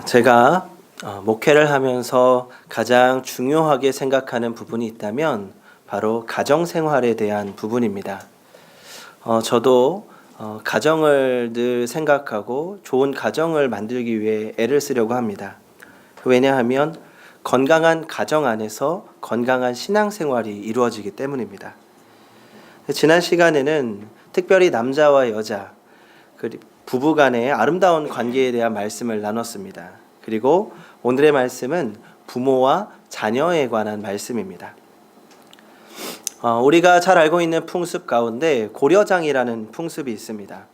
제가 목회를 하면서 가장 중요하게 생각하는 부분이 있다면 바로 가정생활에 대한 부분입니다. 저도 가정을 늘 생각하고 좋은 가정을 만들기 위해 애를 쓰려고 합니다. 왜냐하면 건강한 가정 안에서 건강한 신앙생활이 이루어지기 때문입니다. 지난 시간에는 특별히 남자와 여자, 부부 간의 아름다운 관계에 대한 말씀을 나눴습니다. 그리고 오늘의 말씀은 부모와 자녀에 관한 말씀입니다. 우리가 잘 알고 있는 풍습 가운데 고려장이라는 풍습이 있습니다.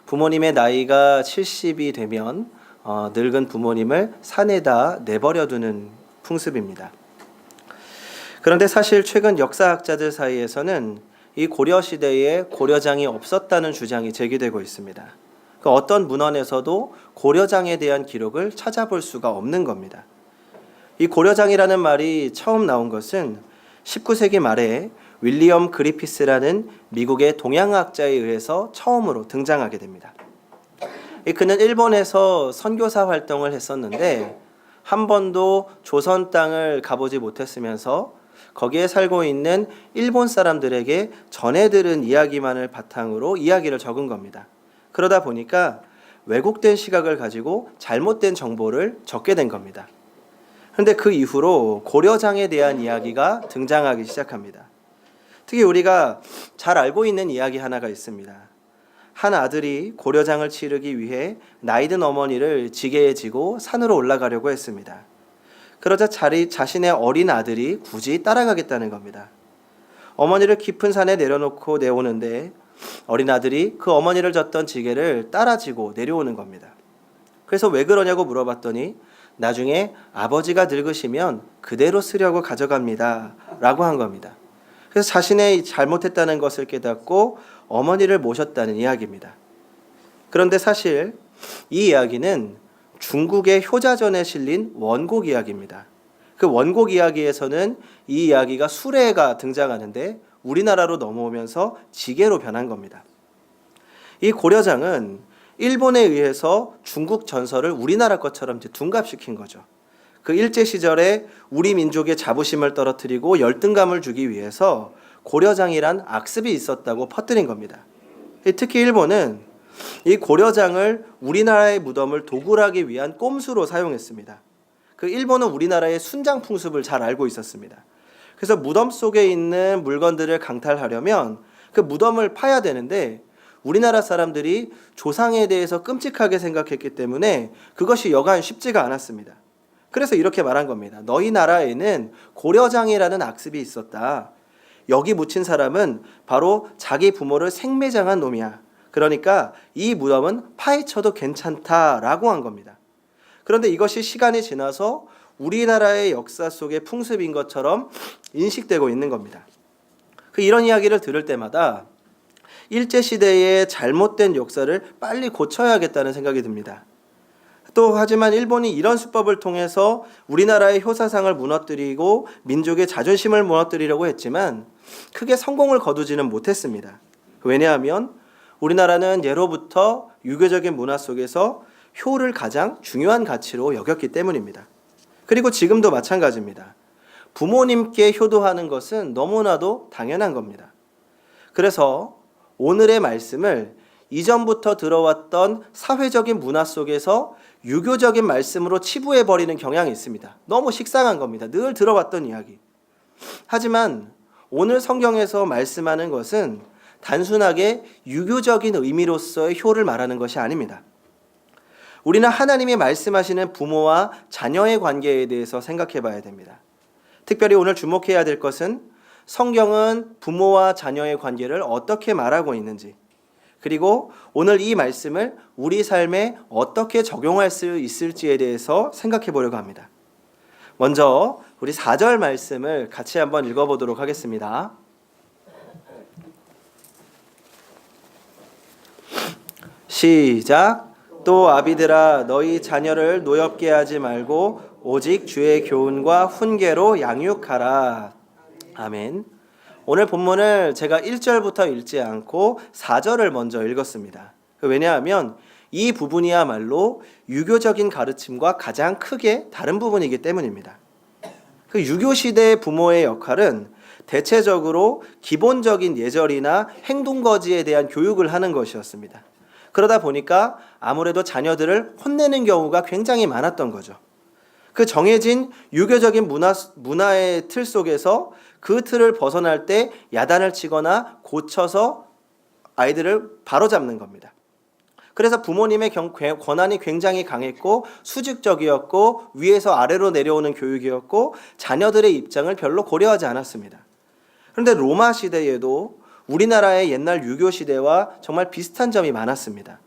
부모님의 나이가 70이 되면 늙은 부모님을 산에다 내버려 두는 풍습입니다. 그런데 사실 최근 역사학자들 사이에서는 이 고려시대에 고려장이 없었다는 주장이 제기되고 있습니다. 어떤 문헌에서도 고려장에 대한 기록을 찾아볼 수가 없는 겁니다. 이 고려장이라는 말이 처음 나온 것은 19세기 말에 윌리엄 그리피스라는 미국의 동양학자에 의해서 처음으로 등장하게 됩니다. 그는 일본에서 선교사 활동을 했었는데 한 번도 조선 땅을 가보지 못했으면서 거기에 살고 있는 일본 사람들에게 전해 들은 이야기만을 바탕으로 이야기를 적은 겁니다. 그러다 보니까 왜곡된 시각을 가지고 잘못된 정보를 적게 된 겁니다. 그런데 그 이후로 고려장에 대한 이야기가 등장하기 시작합니다. 특히 우리가 잘 알고 있는 이야기 하나가 있습니다. 한 아들이 고려장을 치르기 위해 나이든 어머니를 지게에 지고 산으로 올라가려고 했습니다. 그러자 자신의 어린 아들이 굳이 따라가겠다는 겁니다. 어머니를 깊은 산에 내려놓고 내오는데 어린 아들이 그 어머니를 졌던 지게를 따라지고 내려오는 겁니다. 그래서 왜 그러냐고 물어봤더니 나중에 아버지가 늙으시면 그대로 쓰려고 가져갑니다 라고 한 겁니다. 그래서 자신의 잘못했다는 것을 깨닫고 어머니를 모셨다는 이야기입니다. 그런데 사실 이 이야기는 중국의 효자전에 실린 원곡 이야기입니다. 그 원곡 이야기에서는 이 이야기가 수레가 등장하는데 우리나라로 넘어오면서 지게로 변한 겁니다. 이 고려장은 일본에 의해서 중국 전설을 우리나라 것처럼 둔갑시킨 거죠. 그 일제시절에 우리 민족의 자부심을 떨어뜨리고 열등감을 주기 위해서 고려장이란 악습이 있었다고 퍼뜨린 겁니다. 특히 일본은 이 고려장을 우리나라의 무덤을 도굴하기 위한 꼼수로 사용했습니다. 그 일본은 우리나라의 순장 풍습을 잘 알고 있었습니다. 그래서 무덤 속에 있는 물건들을 강탈하려면 그 무덤을 파야 되는데 우리나라 사람들이 조상에 대해서 끔찍하게 생각했기 때문에 그것이 여간 쉽지가 않았습니다. 그래서 이렇게 말한 겁니다. 너희 나라에는 고려장이라는 악습이 있었다. 여기 묻힌 사람은 바로 자기 부모를 생매장한 놈이야. 그러니까 이 무덤은 파헤쳐도 괜찮다라고 한 겁니다. 그런데 이것이 시간이 지나서 우리나라의 역사 속의 풍습인 것처럼 인식되고 있는 겁니다. 이런 이야기를 들을 때마다 일제시대의 잘못된 역사를 빨리 고쳐야겠다는 생각이 듭니다. 하지만 일본이 이런 수법을 통해서 우리나라의 효사상을 무너뜨리고 민족의 자존심을 무너뜨리려고 했지만 크게 성공을 거두지는 못했습니다. 왜냐하면 우리나라는 예로부터 유교적인 문화 속에서 효를 가장 중요한 가치로 여겼기 때문입니다. 그리고 지금도 마찬가지입니다. 부모님께 효도하는 것은 너무나도 당연한 겁니다. 그래서 오늘의 말씀을 이전부터 들어왔던 사회적인 문화 속에서 유교적인 말씀으로 치부해버리는 경향이 있습니다. 너무 식상한 겁니다. 늘 들어왔던 이야기. 하지만 오늘 성경에서 말씀하는 것은 단순하게 유교적인 의미로서의 효를 말하는 것이 아닙니다. 우리는 하나님이 말씀하시는 부모와 자녀의 관계에 대해서 생각해 봐야 됩니다. 특별히 오늘 주목해야 될 것은 성경은 부모와 자녀의 관계를 어떻게 말하고 있는지, 그리고 오늘 이 말씀을 우리 삶에 어떻게 적용할 수 있을지에 대해서 생각해 보려고 합니다. 먼저 우리 4절 말씀을 같이 한번 읽어보도록 하겠습니다. 시작. 또 아비들아 너희 자녀를 노엽게 하지 말고 오직 주의 교훈과 훈계로 양육하라. 아멘. 오늘 본문을 제가 1절부터 읽지 않고 4절을 먼저 읽었습니다. 왜냐하면 이 부분이야말로 유교적인 가르침과 가장 크게 다른 부분이기 때문입니다. 그 유교 시대의 부모의 역할은 대체적으로 기본적인 예절이나 행동거지에 대한 교육을 하는 것이었습니다. 그러다 보니까 아무래도 자녀들을 혼내는 경우가 굉장히 많았던 거죠. 그 정해진 유교적인 문화의 틀 속에서 그 틀을 벗어날 때 야단을 치거나 고쳐서 아이들을 바로잡는 겁니다. 그래서 부모님의 권한이 굉장히 강했고 수직적이었고 위에서 아래로 내려오는 교육이었고 자녀들의 입장을 별로 고려하지 않았습니다. 그런데 로마 시대에도 우리나라의 옛날 유교 시대와 정말 비슷한 점이 많았습니다.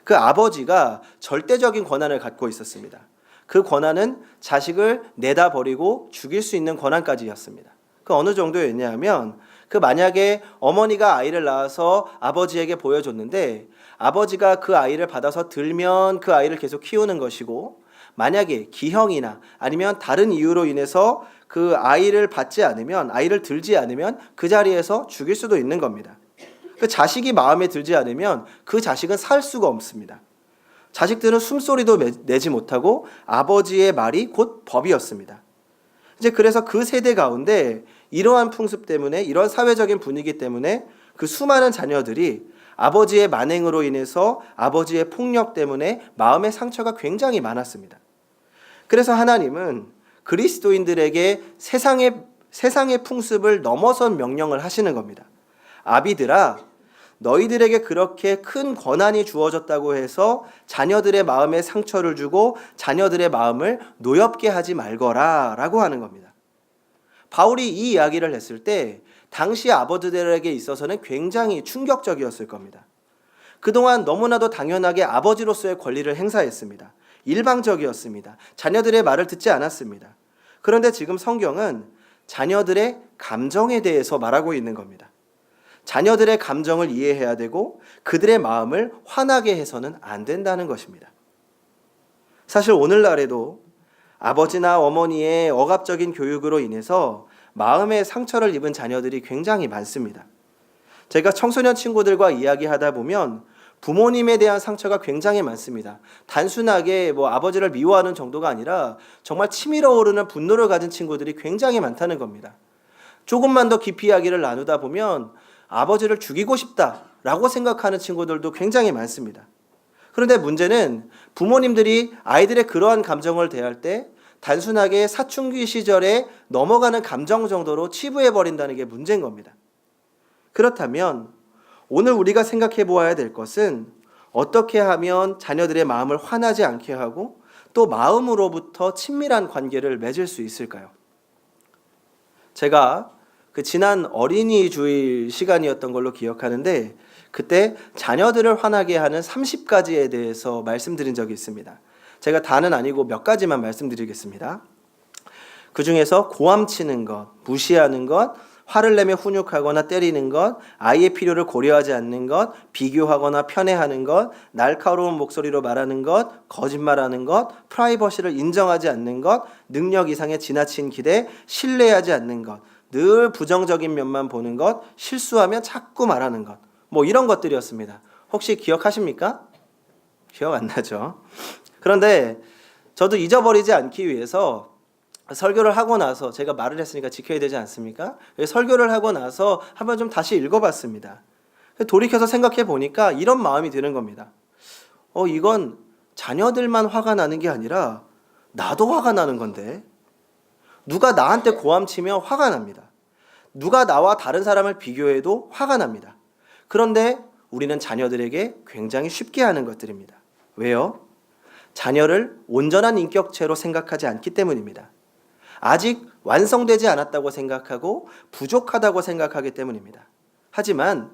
그 아버지가 절대적인 권한을 갖고 있었습니다. 그 권한은 자식을 내다 버리고 죽일 수 있는 권한까지였습니다. 그 어느 정도였냐면 그 만약에 어머니가 아이를 낳아서 아버지에게 보여줬는데 아버지가 그 아이를 받아서 들면 그 아이를 계속 키우는 것이고 만약에 기형이나 아니면 다른 이유로 인해서 그 아이를 받지 않으면 아이를 들지 않으면 그 자리에서 죽일 수도 있는 겁니다. 그 자식이 마음에 들지 않으면 그 자식은 살 수가 없습니다. 자식들은 숨소리도 내지 못하고 아버지의 말이 곧 법이었습니다. 이제 그래서 그 세대 가운데 이러한 풍습 때문에 이러한 사회적인 분위기 때문에 그 수많은 자녀들이 아버지의 만행으로 인해서 아버지의 폭력 때문에 마음의 상처가 굉장히 많았습니다. 그래서 하나님은 그리스도인들에게 세상의 풍습을 넘어선 명령을 하시는 겁니다. 아비들아, 너희들에게 그렇게 큰 권한이 주어졌다고 해서 자녀들의 마음에 상처를 주고 자녀들의 마음을 노엽게 하지 말거라 라고 하는 겁니다. 바울이 이 이야기를 했을 때 당시 아버지들에게 있어서는 굉장히 충격적이었을 겁니다. 그동안 너무나도 당연하게 아버지로서의 권리를 행사했습니다. 일방적이었습니다. 자녀들의 말을 듣지 않았습니다. 그런데 지금 성경은 자녀들의 감정에 대해서 말하고 있는 겁니다. 자녀들의 감정을 이해해야 되고 그들의 마음을 화나게 해서는 안 된다는 것입니다. 사실 오늘날에도 아버지나 어머니의 억압적인 교육으로 인해서 마음의 상처를 입은 자녀들이 굉장히 많습니다. 제가 청소년 친구들과 이야기하다 보면 부모님에 대한 상처가 굉장히 많습니다. 단순하게 아버지를 미워하는 정도가 아니라 정말 치밀어 오르는 분노를 가진 친구들이 굉장히 많다는 겁니다. 조금만 더 깊이 이야기를 나누다 보면 아버지를 죽이고 싶다라고 생각하는 친구들도 굉장히 많습니다. 그런데 문제는 부모님들이 아이들의 그러한 감정을 대할 때 단순하게 사춘기 시절에 넘어가는 감정 정도로 치부해버린다는 게 문제인 겁니다. 그렇다면 오늘 우리가 생각해 보아야 될 것은 어떻게 하면 자녀들의 마음을 화나지 않게 하고 또 마음으로부터 친밀한 관계를 맺을 수 있을까요? 제가 지난 어린이 주일 시간이었던 걸로 기억하는데 그때 자녀들을 화나게 하는 30가지에 대해서 말씀드린 적이 있습니다. 제가 다는 아니고 몇 가지만 말씀드리겠습니다. 그 중에서 고함치는 것, 무시하는 것, 화를 내며 훈육하거나 때리는 것, 아이의 필요를 고려하지 않는 것, 비교하거나 편애하는 것, 날카로운 목소리로 말하는 것, 거짓말하는 것, 프라이버시를 인정하지 않는 것, 능력 이상의 지나친 기대, 신뢰하지 않는 것, 늘 부정적인 면만 보는 것, 실수하면 자꾸 말하는 것, 이런 것들이었습니다. 혹시 기억하십니까? 기억 안 나죠? 그런데 저도 잊어버리지 않기 위해서 설교를 하고 나서 제가 말을 했으니까 지켜야 되지 않습니까? 설교를 하고 나서 한번 좀 다시 읽어봤습니다. 돌이켜서 생각해 보니까 이런 마음이 드는 겁니다. 이건 자녀들만 화가 나는 게 아니라 나도 화가 나는 건데 누가 나한테 고함치면 화가 납니다. 누가 나와 다른 사람을 비교해도 화가 납니다. 그런데 우리는 자녀들에게 굉장히 쉽게 하는 것들입니다. 왜요? 자녀를 온전한 인격체로 생각하지 않기 때문입니다. 아직 완성되지 않았다고 생각하고 부족하다고 생각하기 때문입니다. 하지만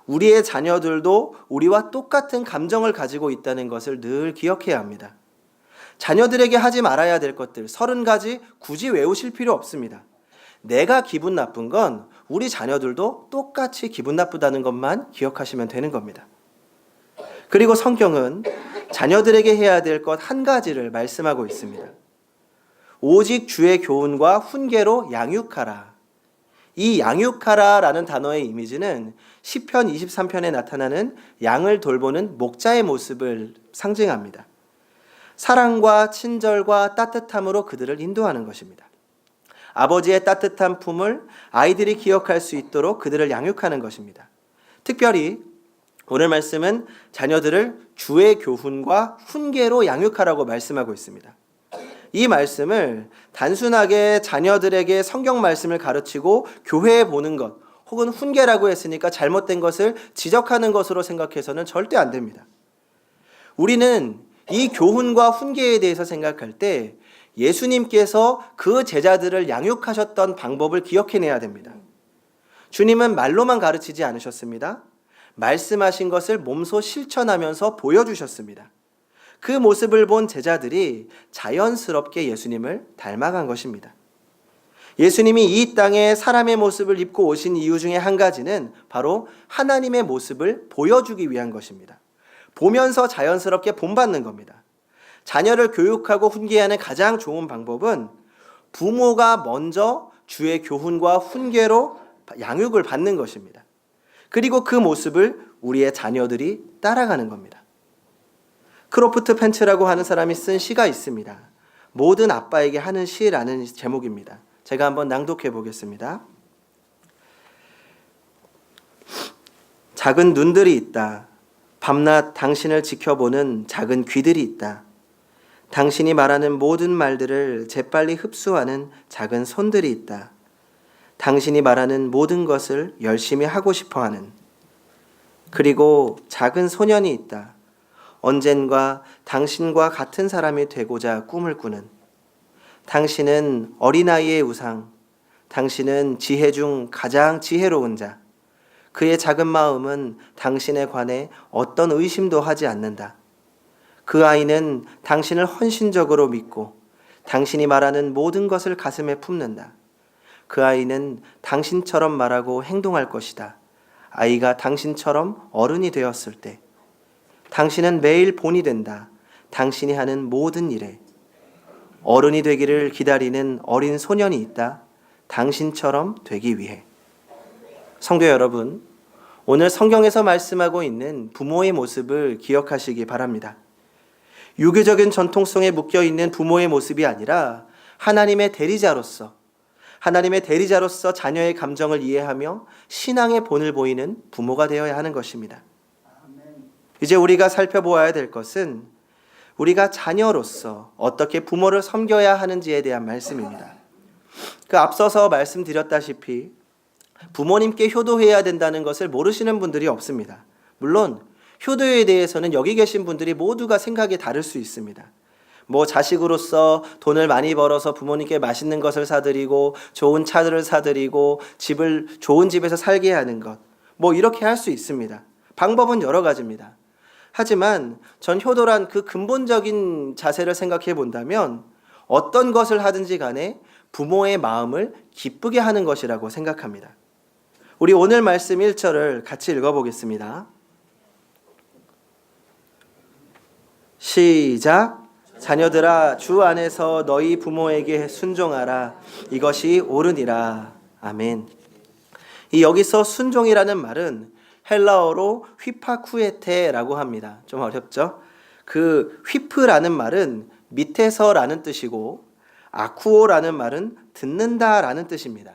우리의 자녀들도 우리와 똑같은 감정을 가지고 있다는 것을 늘 기억해야 합니다. 자녀들에게 하지 말아야 될 것들 30가지 굳이 외우실 필요 없습니다. 내가 기분 나쁜 건 우리 자녀들도 똑같이 기분 나쁘다는 것만 기억하시면 되는 겁니다. 그리고 성경은 자녀들에게 해야 될 것 한 가지를 말씀하고 있습니다. 오직 주의 교훈과 훈계로 양육하라. 이 양육하라라는 단어의 이미지는 시편 23편에 나타나는 양을 돌보는 목자의 모습을 상징합니다. 사랑과 친절과 따뜻함으로 그들을 인도하는 것입니다. 아버지의 따뜻한 품을 아이들이 기억할 수 있도록 그들을 양육하는 것입니다. 특별히 오늘 말씀은 자녀들을 주의 교훈과 훈계로 양육하라고 말씀하고 있습니다. 이 말씀을 단순하게 자녀들에게 성경 말씀을 가르치고 교회에 보는 것 혹은 훈계라고 했으니까 잘못된 것을 지적하는 것으로 생각해서는 절대 안 됩니다. 우리는 이 교훈과 훈계에 대해서 생각할 때 예수님께서 그 제자들을 양육하셨던 방법을 기억해내야 됩니다. 주님은 말로만 가르치지 않으셨습니다. 말씀하신 것을 몸소 실천하면서 보여주셨습니다. 그 모습을 본 제자들이 자연스럽게 예수님을 닮아간 것입니다. 예수님이 이 땅에 사람의 모습을 입고 오신 이유 중에 한 가지는 바로 하나님의 모습을 보여주기 위한 것입니다. 보면서 자연스럽게 본받는 겁니다. 자녀를 교육하고 훈계하는 가장 좋은 방법은 부모가 먼저 주의 교훈과 훈계로 양육을 받는 것입니다. 그리고 그 모습을 우리의 자녀들이 따라가는 겁니다. 크로프트 펜츠라고 하는 사람이 쓴 시가 있습니다. 모든 아빠에게 하는 시라는 제목입니다. 제가 한번 낭독해 보겠습니다. 작은 눈들이 있다. 밤낮 당신을 지켜보는 작은 귀들이 있다. 당신이 말하는 모든 말들을 재빨리 흡수하는 작은 손들이 있다. 당신이 말하는 모든 것을 열심히 하고 싶어하는 그리고 작은 소년이 있다. 언젠가 당신과 같은 사람이 되고자 꿈을 꾸는 당신은 어린아이의 우상, 당신은 지혜 중 가장 지혜로운 자. 그의 작은 마음은 당신에 관해 어떤 의심도 하지 않는다. 그 아이는 당신을 헌신적으로 믿고 당신이 말하는 모든 것을 가슴에 품는다. 그 아이는 당신처럼 말하고 행동할 것이다. 아이가 당신처럼 어른이 되었을 때 당신은 매일 본이 된다. 당신이 하는 모든 일에 어른이 되기를 기다리는 어린 소년이 있다. 당신처럼 되기 위해. 성도 여러분, 오늘 성경에서 말씀하고 있는 부모의 모습을 기억하시기 바랍니다. 유교적인 전통성에 묶여있는 부모의 모습이 아니라 하나님의 대리자로서 자녀의 감정을 이해하며 신앙의 본을 보이는 부모가 되어야 하는 것입니다. 이제 우리가 살펴보아야 될 것은 우리가 자녀로서 어떻게 부모를 섬겨야 하는지에 대한 말씀입니다. 그 앞서서 말씀드렸다시피 부모님께 효도해야 된다는 것을 모르시는 분들이 없습니다. 물론 효도에 대해서는 여기 계신 분들이 모두가 생각이 다를 수 있습니다. 자식으로서 돈을 많이 벌어서 부모님께 맛있는 것을 사드리고 좋은 차들을 사드리고 좋은 집에서 살게 하는 것, 이렇게 할 수 있습니다. 방법은 여러 가지입니다. 하지만 전 효도란 그 근본적인 자세를 생각해 본다면 어떤 것을 하든지 간에 부모의 마음을 기쁘게 하는 것이라고 생각합니다. 우리 오늘 말씀 1절을 같이 읽어보겠습니다. 시작. 자녀들아, 주 안에서 너희 부모에게 순종하라. 이것이 옳으니라. 아멘. 여기서 순종이라는 말은 헬라어로 휘파쿠에테라고 합니다. 좀 어렵죠? 그 휘프라는 말은 밑에서라는 뜻이고 아쿠오라는 말은 듣는다라는 뜻입니다.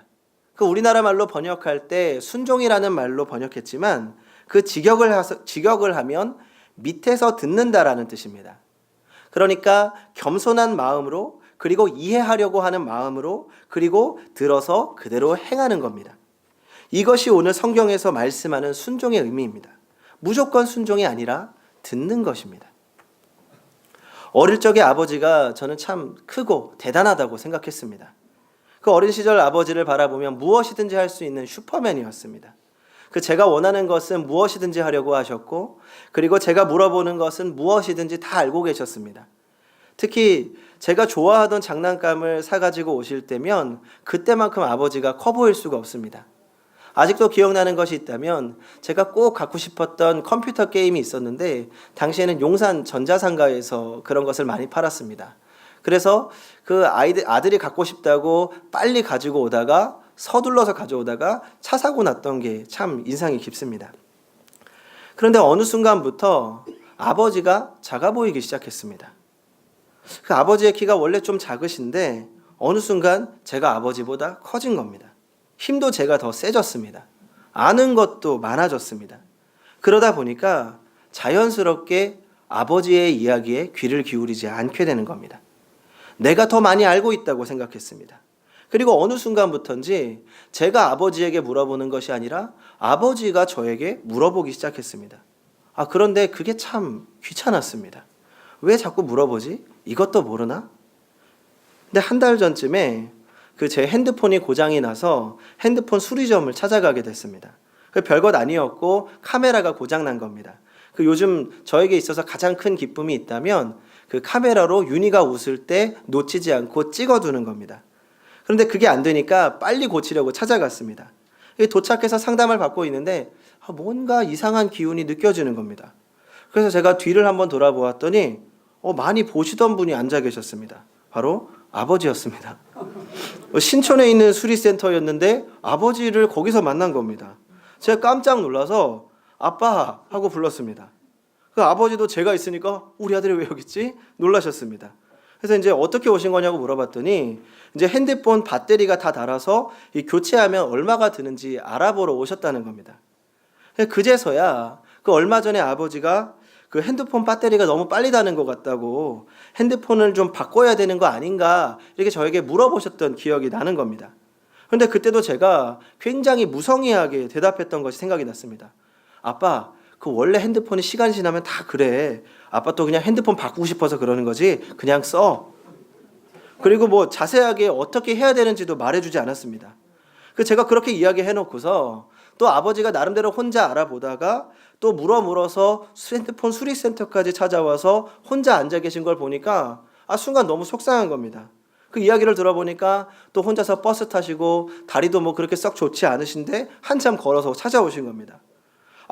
그 우리나라 말로 번역할 때 순종이라는 말로 번역했지만 그 직역을 하면 밑에서 듣는다라는 뜻입니다. 그러니까 겸손한 마음으로, 그리고 이해하려고 하는 마음으로, 그리고 들어서 그대로 행하는 겁니다. 이것이 오늘 성경에서 말씀하는 순종의 의미입니다. 무조건 순종이 아니라 듣는 것입니다. 어릴 적에 아버지가 저는 참 크고 대단하다고 생각했습니다. 그 어린 시절 아버지를 바라보면 무엇이든지 할 수 있는 슈퍼맨이었습니다. 제가 원하는 것은 무엇이든지 하려고 하셨고, 그리고 제가 물어보는 것은 무엇이든지 다 알고 계셨습니다. 특히 제가 좋아하던 장난감을 사가지고 오실 때면 그때만큼 아버지가 커 보일 수가 없습니다. 아직도 기억나는 것이 있다면 제가 꼭 갖고 싶었던 컴퓨터 게임이 있었는데 당시에는 용산 전자상가에서 그런 것을 많이 팔았습니다. 그래서 그 아들이 갖고 싶다고 빨리 가지고 오다가 서둘러서 가져오다가 차 사고 났던 게 참 인상이 깊습니다. 그런데 어느 순간부터 아버지가 작아 보이기 시작했습니다. 그 아버지의 키가 원래 좀 작으신데 어느 순간 제가 아버지보다 커진 겁니다. 힘도 제가 더 세졌습니다. 아는 것도 많아졌습니다. 그러다 보니까 자연스럽게 아버지의 이야기에 귀를 기울이지 않게 되는 겁니다. 내가 더 많이 알고 있다고 생각했습니다. 그리고 어느 순간부터인지 제가 아버지에게 물어보는 것이 아니라 아버지가 저에게 물어보기 시작했습니다. 그런데 그게 참 귀찮았습니다. 왜 자꾸 물어보지? 이것도 모르나? 근데 한 달 전쯤에 제 핸드폰이 고장이 나서 핸드폰 수리점을 찾아가게 됐습니다. 별것 아니었고 카메라가 고장난 겁니다. 요즘 저에게 있어서 가장 큰 기쁨이 있다면 카메라로 윤희가 웃을 때 놓치지 않고 찍어두는 겁니다. 그런데 그게 안 되니까 빨리 고치려고 찾아갔습니다. 도착해서 상담을 받고 있는데 뭔가 이상한 기운이 느껴지는 겁니다. 그래서 제가 뒤를 한번 돌아보았더니 많이 보시던 분이 앉아 계셨습니다. 바로 아버지였습니다. 신촌에 있는 수리센터였는데 아버지를 거기서 만난 겁니다. 제가 깜짝 놀라서 아빠 하고 불렀습니다. 그 아버지도 제가 있으니까 우리 아들이 왜 여기 있지? 놀라셨습니다. 그래서 이제 어떻게 오신 거냐고 물어봤더니 이제 핸드폰 배터리가 다 닳아서 교체하면 얼마가 드는지 알아보러 오셨다는 겁니다. 그제서야 얼마 전에 아버지가 핸드폰 배터리가 너무 빨리 닳는 것 같다고 핸드폰을 좀 바꿔야 되는 거 아닌가 이렇게 저에게 물어보셨던 기억이 나는 겁니다. 그런데 그때도 제가 굉장히 무성의하게 대답했던 것이 생각이 났습니다. 아빠, 원래 핸드폰이 시간이 지나면 다 그래. 아빠 또 그냥 핸드폰 바꾸고 싶어서 그러는 거지. 그냥 써. 그리고 자세하게 어떻게 해야 되는지도 말해주지 않았습니다. 제가 그렇게 이야기해놓고서 또 아버지가 나름대로 혼자 알아보다가 또 물어서 핸드폰 수리센터까지 찾아와서 혼자 앉아 계신 걸 보니까 순간 너무 속상한 겁니다. 그 이야기를 들어보니까 또 혼자서 버스 타시고 다리도 그렇게 썩 좋지 않으신데 한참 걸어서 찾아오신 겁니다.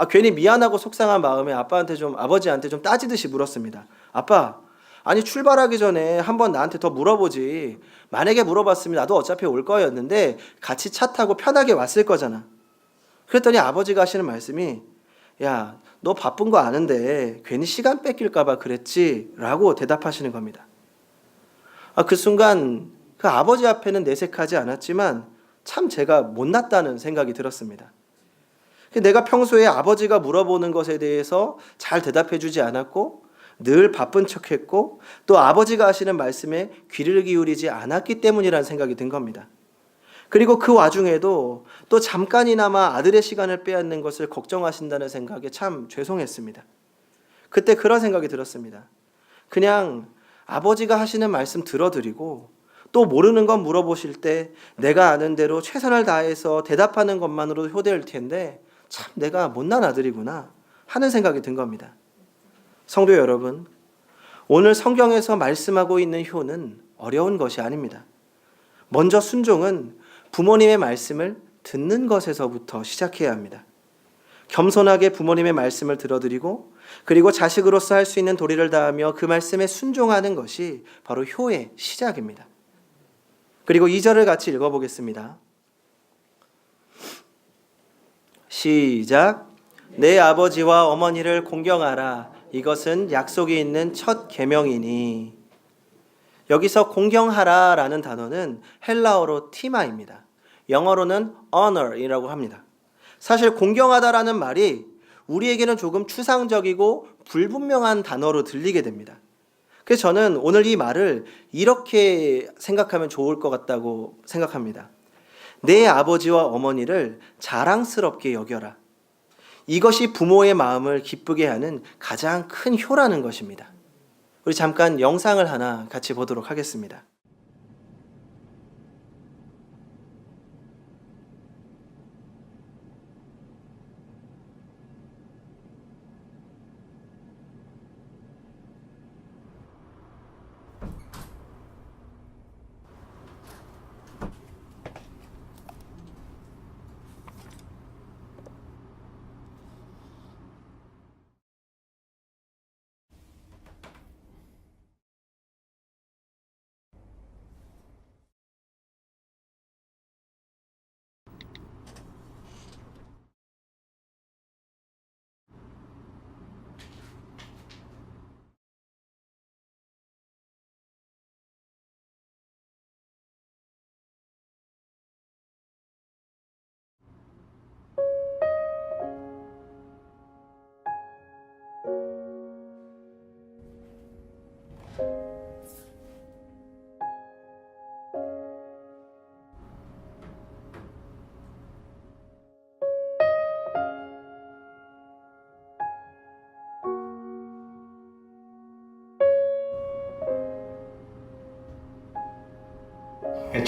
괜히 미안하고 속상한 마음에 아버지한테 좀 따지듯이 물었습니다. 아빠, 아니 출발하기 전에 한번 나한테 더 물어보지. 만약에 물어봤으면 나도 어차피 올 거였는데 같이 차 타고 편하게 왔을 거잖아. 그랬더니 아버지가 하시는 말씀이 야, 너 바쁜 거 아는데 괜히 시간 뺏길까 봐 그랬지 라고 대답하시는 겁니다. 그 순간 아버지 앞에는 내색하지 않았지만 참 제가 못났다는 생각이 들었습니다. 내가 평소에 아버지가 물어보는 것에 대해서 잘 대답해주지 않았고 늘 바쁜 척했고 또 아버지가 하시는 말씀에 귀를 기울이지 않았기 때문이라는 생각이 든 겁니다. 그리고 그 와중에도 또 잠깐이나마 아들의 시간을 빼앗는 것을 걱정하신다는 생각에 참 죄송했습니다. 그때 그런 생각이 들었습니다. 그냥 아버지가 하시는 말씀 들어드리고 또 모르는 건 물어보실 때 내가 아는 대로 최선을 다해서 대답하는 것만으로도 효대일 텐데 참 내가 못난 아들이구나 하는 생각이 든 겁니다. 성도 여러분, 오늘 성경에서 말씀하고 있는 효는 어려운 것이 아닙니다. 먼저 순종은 부모님의 말씀을 듣는 것에서부터 시작해야 합니다. 겸손하게 부모님의 말씀을 들어드리고 그리고 자식으로서 할 수 있는 도리를 다하며 그 말씀에 순종하는 것이 바로 효의 시작입니다. 그리고 2절을 같이 읽어보겠습니다. 시작. 내 아버지와 어머니를 공경하라. 이것은 약속이 있는 첫 계명이니. 여기서 공경하라라는 단어는 헬라어로 티마입니다. 영어로는 honor이라고 합니다. 사실 공경하다라는 말이 우리에게는 조금 추상적이고 불분명한 단어로 들리게 됩니다. 그래서 저는 오늘 이 말을 이렇게 생각하면 좋을 것 같다고 생각합니다. 내 아버지와 어머니를 자랑스럽게 여겨라. 이것이 부모의 마음을 기쁘게 하는 가장 큰 효라는 것입니다. 우리 잠깐 영상을 하나 같이 보도록 하겠습니다.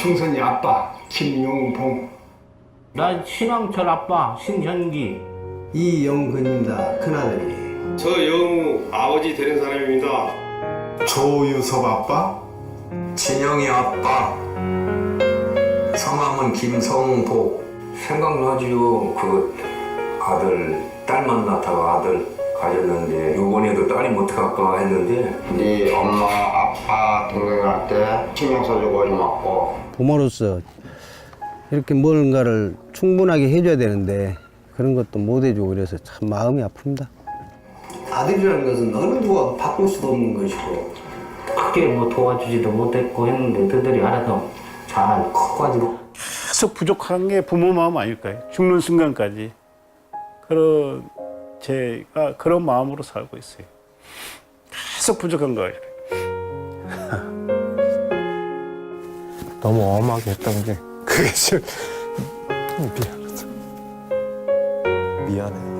총선이 아빠 김용봉, 난 신왕철 아빠 신현기. 이영근입니다. 큰아들이. 저 영우 아버지 되는 사람입니다. 조유섭 아빠, 진영이 아빠. 성함은 김성복. 생각나지요. 그 아들, 딸만 낳다가 아들 가졌는데 요번에도 딸이 못 갈까 했는데 네 엄마, 아빠, 동생한테 신경 써주고 고맙고. 부모로서 이렇게 뭔가를 충분하게 해줘야 되는데 그런 것도 못 해주고 그래서 참 마음이 아픕니다. 아들이라는 것은 어느 누가 바꿀 수도 없는 것이고 크게 뭐 도와주지도 못했고 했는데 그들이 알아서 잘 커가지고. 계속 부족한 게 부모 마음 아닐까요? 죽는 순간까지. 그런 제가 그런 마음으로 살고 있어요. 계속 부족한 거예요. 너무 엄하게 했던 게 그게 좀 미안하다. 미안해요.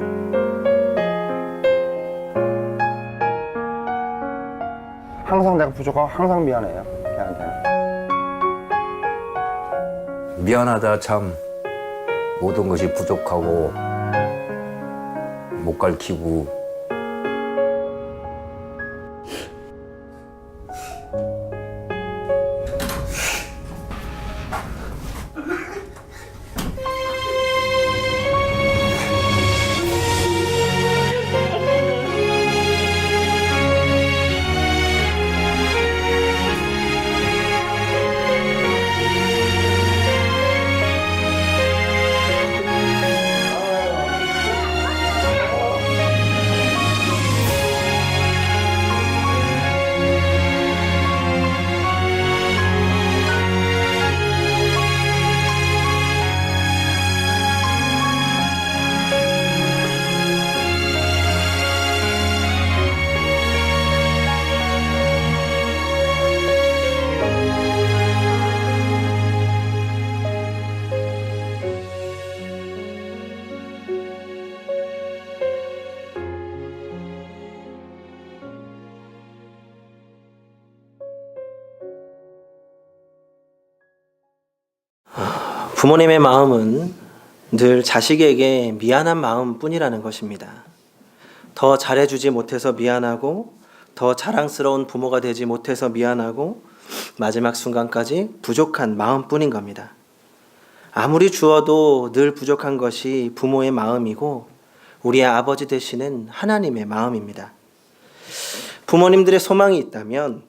항상 내가 부족하고 항상 미안해요. 걔한테는. 미안하다 참. 모든 것이 부족하고 못 가르치고 부모님의 마음은 늘 자식에게 미안한 마음뿐이라는 것입니다. 더 잘해주지 못해서 미안하고 더 자랑스러운 부모가 되지 못해서 미안하고 마지막 순간까지 부족한 마음뿐인 겁니다. 아무리 주어도 늘 부족한 것이 부모의 마음이고 우리의 아버지 되시는 하나님의 마음입니다. 부모님들의 소망이 있다면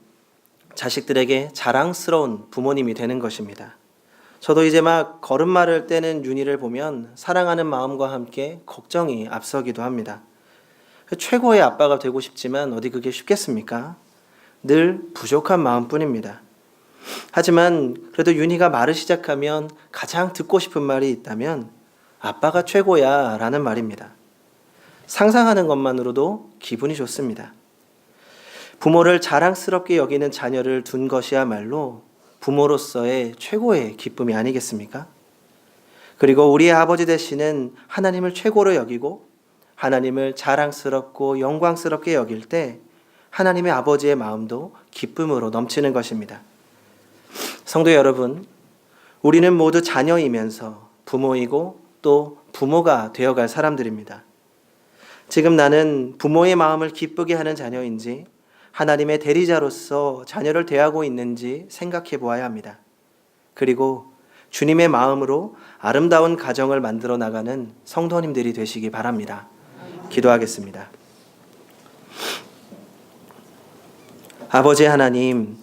자식들에게 자랑스러운 부모님이 되는 것입니다. 저도 이제 막 걸음마를 떼는 윤희를 보면 사랑하는 마음과 함께 걱정이 앞서기도 합니다. 최고의 아빠가 되고 싶지만 어디 그게 쉽겠습니까? 늘 부족한 마음뿐입니다. 하지만 그래도 윤희가 말을 시작하면 가장 듣고 싶은 말이 있다면 아빠가 최고야 라는 말입니다. 상상하는 것만으로도 기분이 좋습니다. 부모를 자랑스럽게 여기는 자녀를 둔 것이야말로 부모로서의 최고의 기쁨이 아니겠습니까? 그리고 우리의 아버지 되시는 하나님을 최고로 여기고 하나님을 자랑스럽고 영광스럽게 여길 때 하나님의 아버지의 마음도 기쁨으로 넘치는 것입니다. 성도 여러분, 우리는 모두 자녀이면서 부모이고 또 부모가 되어갈 사람들입니다. 지금 나는 부모의 마음을 기쁘게 하는 자녀인지 하나님의 대리자로서 자녀를 대하고 있는지 생각해 보아야 합니다. 그리고 주님의 마음으로 아름다운 가정을 만들어 나가는 성도님들이 되시기 바랍니다. 기도하겠습니다. 아버지 하나님,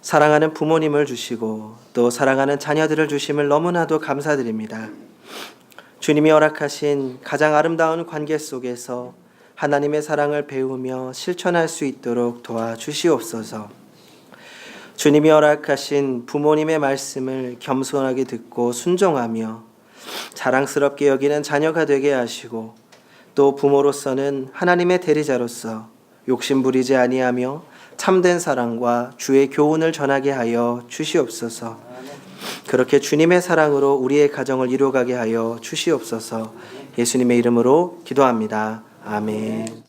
사랑하는 부모님을 주시고 또 사랑하는 자녀들을 주심을 너무나도 감사드립니다. 주님이 허락하신 가장 아름다운 관계 속에서 하나님의 사랑을 배우며 실천할 수 있도록 도와주시옵소서. 주님이 허락하신 부모님의 말씀을 겸손하게 듣고 순종하며 자랑스럽게 여기는 자녀가 되게 하시고 또 부모로서는 하나님의 대리자로서 욕심 부리지 아니하며 참된 사랑과 주의 교훈을 전하게 하여 주시옵소서. 그렇게 주님의 사랑으로 우리의 가정을 이루어가게 하여 주시옵소서. 예수님의 이름으로 기도합니다. 아멘.